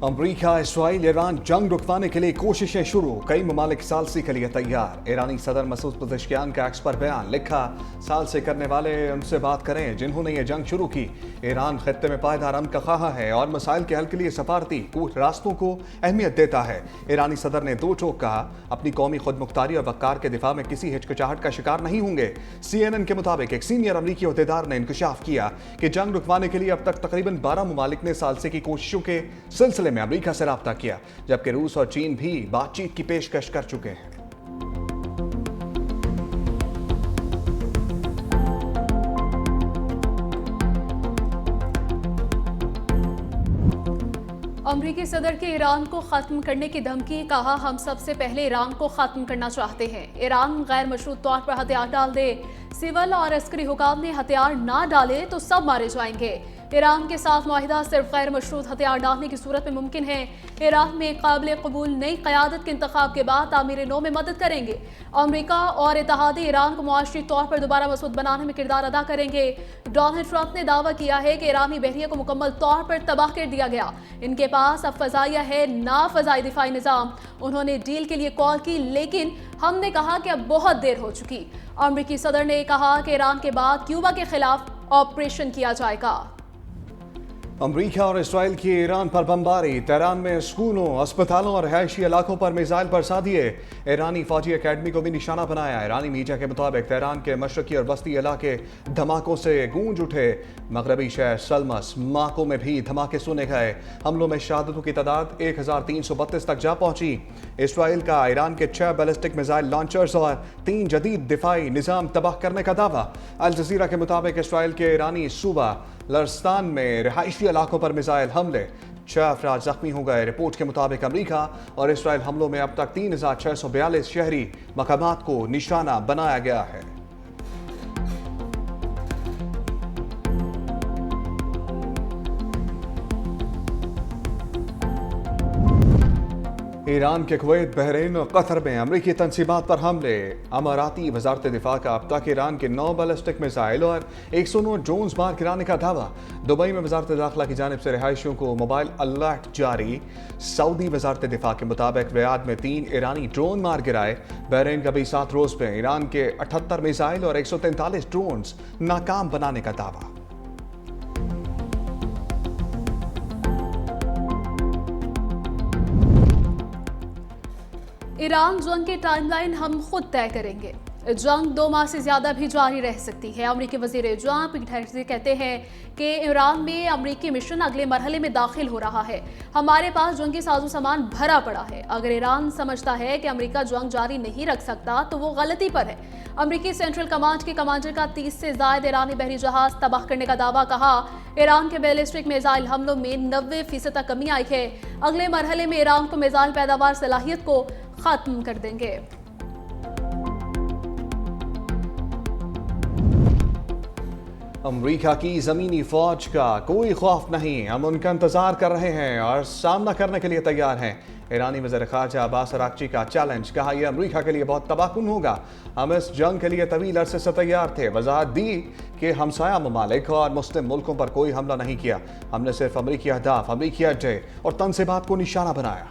अमरीका Israel Iran जंग रुकवाने के लिए कोशिशें शुरू, कई ममालिक साल से के लिए तैयार। ईरानी सदर मसूद पज़ेश्कियान का एक्स पर बयान, लिखा साल से करने वाले उनसे बात करें जिन्होंने ये जंग शुरू की। ईरान खत्ते में पायदार अमन का ख्वाह है और मसाइल के हल के लिए सफारती कुछ रास्तों को अहमियत देता है। ईरानी सदर ने दो टोक कहा, अपनी कौमी खुद मुख्तारी और वक़ार के दिफा में किसी हिचकिचाहट का शिकार नहीं होंगे। CNN के मुताबिक एक सीनियर अमरीकी ओहदेदार ने इंकशाफ किया कि जंग रुकवाने के लिए अब तक तकरीबन 12 ममालिक ने साल से की कोशिशों के सिलसिले में अमरीका से राब्ता किया, जबकि रूस और चीन भी बातचीत की पेशकश कर चुके हैं। अमरीकी सदर के ईरान को खत्म करने की धमकी, कहा हम सबसे पहले ईरान को खत्म करना चाहते हैं। ईरान गैर मशरूत तौर पर हथियार डाल दे, सिविल और अस्करी हुकाम ने हथियार ना डाले तो सब मारे जाएंगे। ईरान के साथ मुआहिदा सिर्फ गैर मशरूत हथियार डालने की सूरत में मुमकिन है। ईरान में काबिल कबूल नई क़यादत के इंतखाब के बाद तामीर नौ में मदद करेंगे। अमरीका और इत्तेहादी ईरान को मुआशरी तौर पर दोबारा मजबूत बनाने में किरदार अदा करेंगे। डोनाल्ड ट्रंप ने दावा किया है कि ईरानी बहरिया को मुकम्मल तौर पर तबाह कर दिया गया, इनके पास अब फजाइया है ना फजाई दिफाई निज़ाम। उन्होंने डील के लिए कॉल की, लेकिन हमने कहा कि अब बहुत देर हो चुकी। अमरीकी सदर ने कहा कि ईरान के बाद क्यूबा के खिलाफ ऑपरेशन किया जाएगा। अमरीका और इसराइल की ईरान पर बमबारी, तेहरान में स्कूलों, अस्पतालों और रहायशी इलाकों पर मिसाइल बरसा दिए। ईरानी फौजी अकेडमी को भी निशाना बनाया। ईरानी मीडिया के मुताबिक तेहरान के मशरकी और वस्ती इलाके धमाकों से गूंज उठे। मगरबी शहर सलमस, माको में भी धमाके सुने गए। हमलों में शहादतों की तादाद 1332 तक जा पहुंची। इसराइल का ईरान के 6 बैलिस्टिक मिसाइल लॉन्चर्स और 3 जदीद दिफाई निज़ाम तबाह करने का दावा। अल जज़ीरा के मुताबिक इसराइल के ईरानी सूबा लरस्तान में रिहायशी इलाकों पर मिसाइल हमले, 6 अफराद जख्मी हो गए। रिपोर्ट के मुताबिक अमरीका और इसराइल हमलों में अब तक 3642 शहरी मकामात को निशाना बनाया गया है। ईरान के कुवैत, बहरीन और कतर में अमरीकी तनसीबात पर हमले। अमाराती वजारत दिफा का अब तक ईरान के 9 बैलिस्टिक मिसाइल और 109 ड्रोन्स मार गिराने का दावा। दुबई में वजारत दाखिला की जानिब से रिहायशियों को मोबाइल अलर्ट जारी। सऊदी वजारत दिफा के मुताबिक रियाद में 3 ईरानी ड्रोन मार गिराए। बहरीन का भी 7 रोज में ईरान के 78 मिसाइल और 143 ड्रोन्स नाकाम बनाने का दावा। ईरान जंग की टाइमलाइन हम खुद तय करेंगे। जंग 2 माह से ज्यादा भी जारी रह सकती है। अमरीकी वजीर जंग पीट हेरेसी कहते हैं कि ईरान में अमरीकी मिशन अगले मरहले में दाखिल हो रहा है। हमारे पास जंगी साजो सामान भरा पड़ा है। अगर ईरान समझता है कि अमरीका जंग जारी नहीं रख सकता तो वो गलती पर है। अमरीकी सेंट्रल कमांड के कमांडर का 30 से ज्यादा ईरानी बहरी जहाज तबाह करने का दावा। कहा ईरान के बैलिस्टिक मिसाइल हमलों में 90% तक कमी आई है। अगले मरहले में ईरान को मिसाइल पैदावार सलाहियत को खत्म कर देंगे। अमरीका की जमीनी फौज का कोई खौफ नहीं, हम उनका इंतजार कर रहे हैं और सामना करने के लिए तैयार हैं। ईरानी वज़ीर ख़ारजा अब्बास अराग़ची का चैलेंज, कहा यह अमरीका के लिए बहुत तबाहकुन होगा। हम इस जंग के लिए तवील अरसे से तैयार थे। वजाहत दी कि हमसाया ममालिक और मुस्लिम मुल्कों पर कोई हमला नहीं किया। हमने सिर्फ अमरीकी अहदाफ, अमरीकी अड्डे और तनसीबात को निशाना बनाया।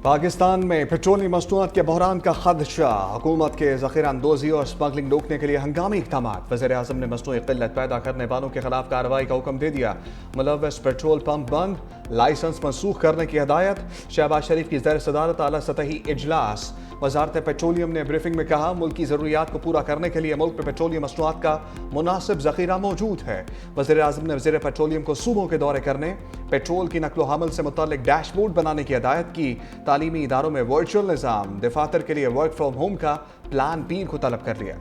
पाकिस्तान में पेट्रोलियम मसनूआत के बहरान का खदशा, हुकूमत के ज़ख़ीरा अंदोज़ी और स्मगलिंग रोकने के लिए हंगामी इक़दाम। वज़ीर आज़म ने मसनूई क़िल्लत पैदा करने वालों के खिलाफ कार्रवाई का हुक्म दे दिया। मुलव्वस पेट्रोल पंप बंद, लाइसेंस मनसूख करने की हदायत। शहबाज शरीफ की ज़ेर सदारत आला सतही इजलास। वजारत पेट्रोलियम ने ब्रीफिंग में कहा, मुल्क की ज़रूरियात को पूरा करने के लिए मुल्क में पेट्रोलियम मसनूआत का मुनासिब ज़ख़ीरा मौजूद है। वज़ीर आज़म ने वज़ीर पेट्रोलियम को सूबों के दौरे करने, पेट्रोल की नकलो हमल से मुतल्लिक़ डैशबोर्ड बनाने की हिदायत की। तालीमी इदारों में वर्चुअल निज़ाम, दफातर के लिए वर्क फ्रॉम होम का प्लान पीर को तलब कर लिया।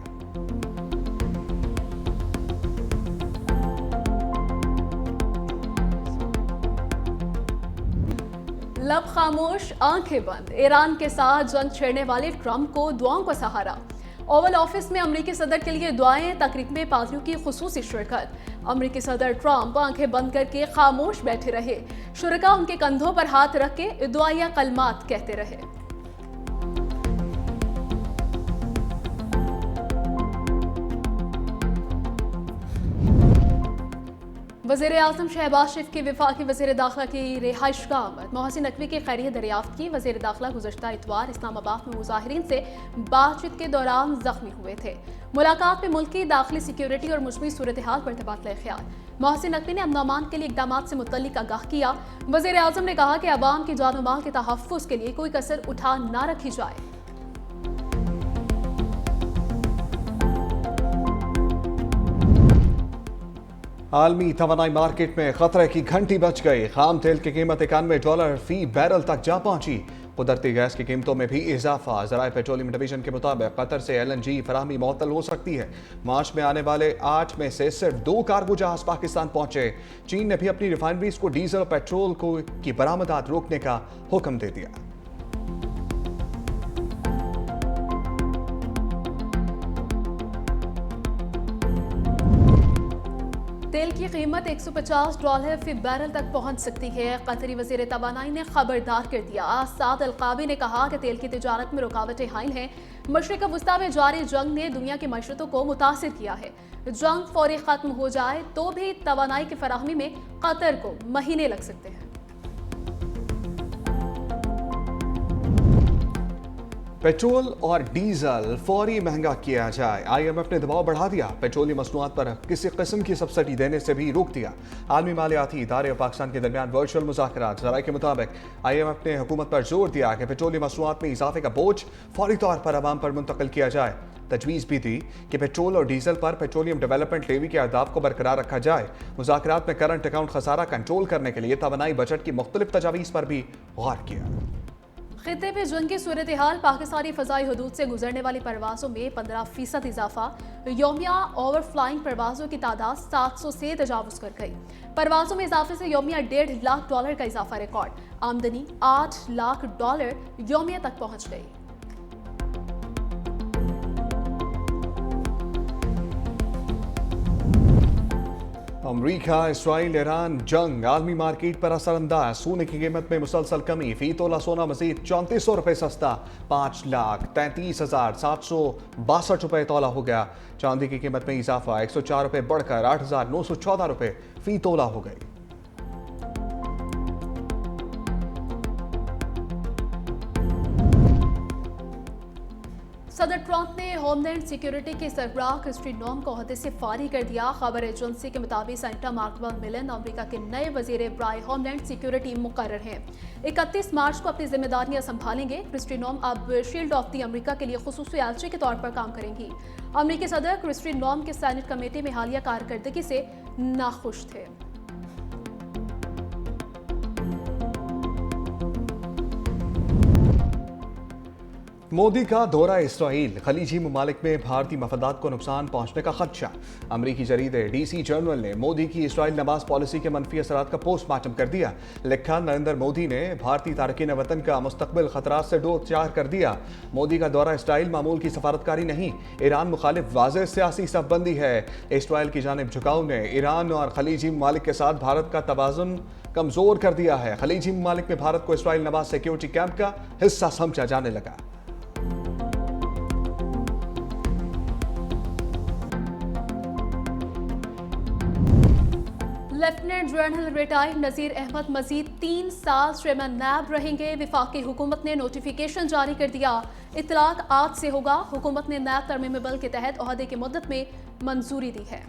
लब खामोश आंखें बंद, ईरान के साथ जंग छेड़ने वाले ट्रंप को दुआओं का सहारा। ओवल ऑफिस में अमरीकी सदर के लिए दुआएं, तकरीब में पादरियों की खुसूसी शिरकत। अमरीकी सदर ट्रंप आंखें बंद करके खामोश बैठे रहे। शुरका उनके कंधों पर हाथ रख के दुआया कलमात कहते रहे। वज़ीर आज़म शहबाज शरीफ की वफाकी वज़ीर दाखिला की रिहाइश गाह मोहसिन नकवी की खैरियत दरियाफ्त की। वज़ीर दाखिला गुज़श्ता इतवार इस्लामाबाद में मुजाहिरीन से बातचीत के दौरान जख्मी हुए थे। मुलाकात में मुल्क की दाखिली सिक्योरिटी और मुजमई सूरत हाल पर तबादला ख्याल। मोहसिन नकवी ने अमन अमान के लिए इकदाम से मुतल्लिक आगाह किया। वज़ीर आज़म ने कहा कि अवाम की जान माल के तहफ़्फ़ुज़ के लिए कोई कसर उठा न रखी जाए। आलमी तवानाई मार्केट में खतरे की घंटी बज गई। खाम तेल की कीमत $91 फी बैरल तक जा पहुंची। कुदरती गैस की कीमतों में भी इजाफा। ज़राए पेट्रोलियम डिवीजन के मुताबिक कतर से LNG फराहमी मुअत्तल हो सकती है। मार्च में आने वाले 8 में से सिर्फ 2 कार्गो जहाज पाकिस्तान पहुंचे। चीन ने भी अपनी रिफाइनरीज को डीजल और पेट्रोल की बरामदात रोकने का हुक्म दे दिया। तेल की कीमत $150 फी बैरल तक पहुंच सकती है। कतरी वज़ीर तवानाई ने खबरदार कर दिया। साद अलकाबी ने कहा कि तेल की तिजारत में रुकावटें हाइल हैं। मशरिक़ वस्ता में जारी जंग ने दुनिया की मशरतों को मुतासिर किया है। जंग फौरी खत्म हो जाए तो भी तवानाई की फराहमी में कतर को महीने लग सकते हैं। पेट्रोल और डीजल फौरी महंगा किया जाए। IMF ने दबाव बढ़ा दिया। पेट्रोलियम मसनूआत पर किसी किस्म की सब्सिडी देने से भी रोक दिया। आलमी मालियाती इदारे और पाकिस्तान के दरमियान वर्चुअल मुज़ाकरात। ज़राए के मुताबिक IMF ने हुकूमत पर जोर दिया कि पेट्रोलियम मसनूआत में इजाफे का बोझ फौरी तौर पर अवाम पर मुंतकिल किया जाए। तजवीज़ भी दी कि पेट्रोल और डीजल पर पेट्रोलियम डेवलपमेंट लेवी के अहदाफ को बरकरार रखा जाए। मुज़ाकरात में करंट अकाउंट खसारा कंट्रोल करने के लिए तवानाई बजट की मुख्तलिफ तजावीज़ पर भी गौर किया। खित्ते में जंग की सूरत हाल। पाकिस्तानी फ़ज़ाई हदूद से गुजरने वाली परवाज़ों में 15% इजाफा। योमिया ओवरफ्लाइंग परवाज़ों की तादाद 700 से तजावुज़ कर गई। परवाज़ों में इजाफे से योमिया $1.5 लाख का इजाफा रिकॉर्ड। आमदनी $8 लाख योमिया तक पहुँच गई। अमरीका इसराइल ईरान जंग आलमी मार्केट पर असरअंदाज। सोने की कीमत में मुसलसल कमी। फी तोला सोना मजीद ₹3400 सस्ता। $5,33,762 तोला हो गया। चांदी की कीमत में इजाफा। ₹104 बढ़कर ₹8,914 फी तोला हो गई। सदर ट्रंप ने होमलैंड सिक्योरिटी के सरबराह क्रिस्टी नॉम को ओहदे से फारिग कर दिया। खबर एजेंसी के मुताबिक सेनेटर मार्कवा मिलन अमेरिका के नए वजीर बराए होमलैंड सिक्योरिटी मुकर्रर हैं। 31 मार्च को अपनी जिम्मेदारियां संभालेंगे। क्रिस्टी नॉम अब शील्ड ऑफ दी अमेरिका के लिए खुसूसी एजेंसी के तौर पर काम करेंगी। अमेरिकी सदर क्रिस्टी नॉम के सेनेट कमेटी में हालिया कारकर्दगी से नाखुश थे। मोदी का दौरा इसराइल। खलीजी ममालिक में भारतीय मफादात को नुकसान पहुंचने का खदशा। अमरीकी जरीदे DC जर्नल ने मोदी की इसराइल नवाज पॉलिसी के मनफी असरात का पोस्टमार्टम कर दिया। लिखा, नरेंद्र मोदी ने भारतीय तारकीन वतन का मुस्तकबिल खतरात से दो चार कर दिया। मोदी का दौरा इसराइल मामूल की सफारतकारी नहीं, ईरान मुखालिफ वाज़ेह सियासी सफबंदी है। इसराइल की जानिब झुकाव ने ईरान और खलीजी ममालिक के साथ भारत का तवाज़ुन कमजोर कर दिया है। खलीजी ममालिक में भारत को इसराइल नवाज सिक्योरिटी कैंप का हिस्सा समझा जाने लगा। लेफ्टिनेंट जनरल रिटायर्ड नज़ीर अहमद मजीद 3 साल चेयरमैन नैब रहेंगे। विफाकी हुकूमत ने नोटिफिकेशन जारी कर दिया। इतलाक आज से होगा। हुकूमत ने नैब तरमीमी बिल के तहत ओहदे की मुद्दत में मंजूरी दी है।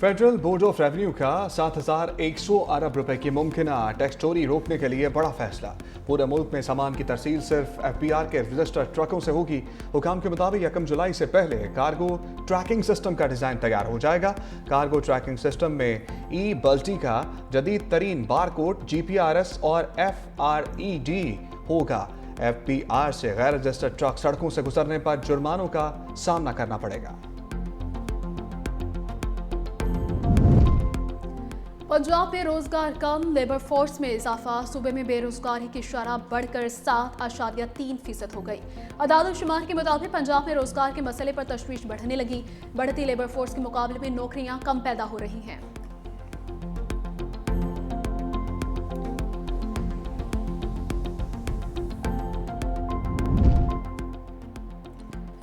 फेडरल बोर्ड ऑफ रेवेन्यू का 7,100 अरब रुपए की मुमकिना टैक्स चोरी रोकने के लिए बड़ा फैसला। पूरे मुल्क में सामान की तरसील सिर्फ FBR के रजिस्टर्ड ट्रकों से होगी। हुकाम के मुताबिक 1 जुलाई से पहले कार्गो ट्रैकिंग सिस्टम का डिज़ाइन तैयार हो जाएगा। कार्गो ट्रैकिंग सिस्टम में ई-बल्टी का जदीद तरीन बारकोड, GPRS और FRED होगा। FBR से गैर रजिस्टर्ड ट्रक सड़कों से गुजरने पर जुर्मानों का सामना करना पड़ेगा। पंजाब में रोजगार कम, लेबर फोर्स में इजाफा। सूबे में बेरोजगारी की शरह बढ़कर 7.3% हो गई। अदालत-ओ-शुमार के मुताबिक पंजाब में रोजगार के मसले पर तशवीश बढ़ने लगी। बढ़ती लेबर फोर्स के मुकाबले में नौकरियां कम पैदा हो रही हैं।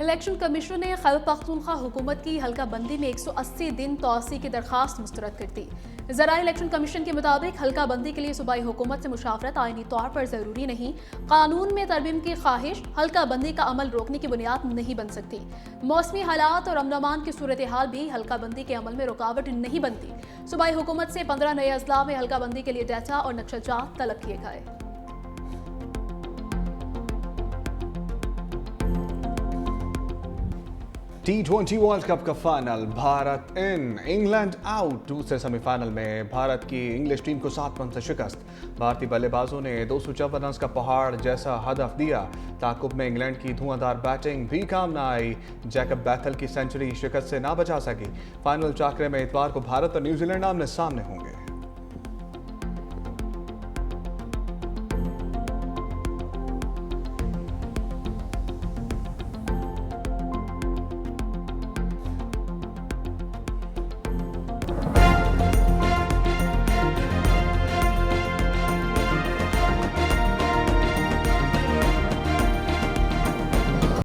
इलेक्शन कमीशन ने खैबर पख्तूनख्वा हुकूमत की हल्का बंदी में 180 दिन तोसी की दरखास्त मुस्तरद कर दी। ज़राई इलेक्शन कमीशन के मुताबिक हल्का बंदी के लिए सूबाई हुकूमत से मुशावरत आईनी तौर पर ज़रूरी नहीं। कानून में तरमीम की ख्वाहिश हल्का बंदी का अमल रोकने की बुनियाद नहीं बन सकती। मौसमी हालात और अमन अमान की सूरत हाल भी हल्का बंदी के अमल में रुकावट नहीं बनती। सूबाई हुकूमत से 15 नए अजला में हल्का बंदी के लिए डाटा और नक्शा तलब किए गए। T20 वर्ल्ड कप का final, Bharat in England out. दूसरे सेमीफाइनल में भारत की इंग्लिश टीम को 7 रन से शिकस्त। भारतीय बल्लेबाजों ने 254 रन का पहाड़ जैसा हदफ दिया। ताकुब में इंग्लैंड की धुआंधार बैटिंग भी काम न आई। जैकब बैथल की सेंचुरी शिकस्त से ना बचा सकी। फाइनल चाकरे में इतवार को भारत और न्यूजीलैंड आमने सामने होंगे।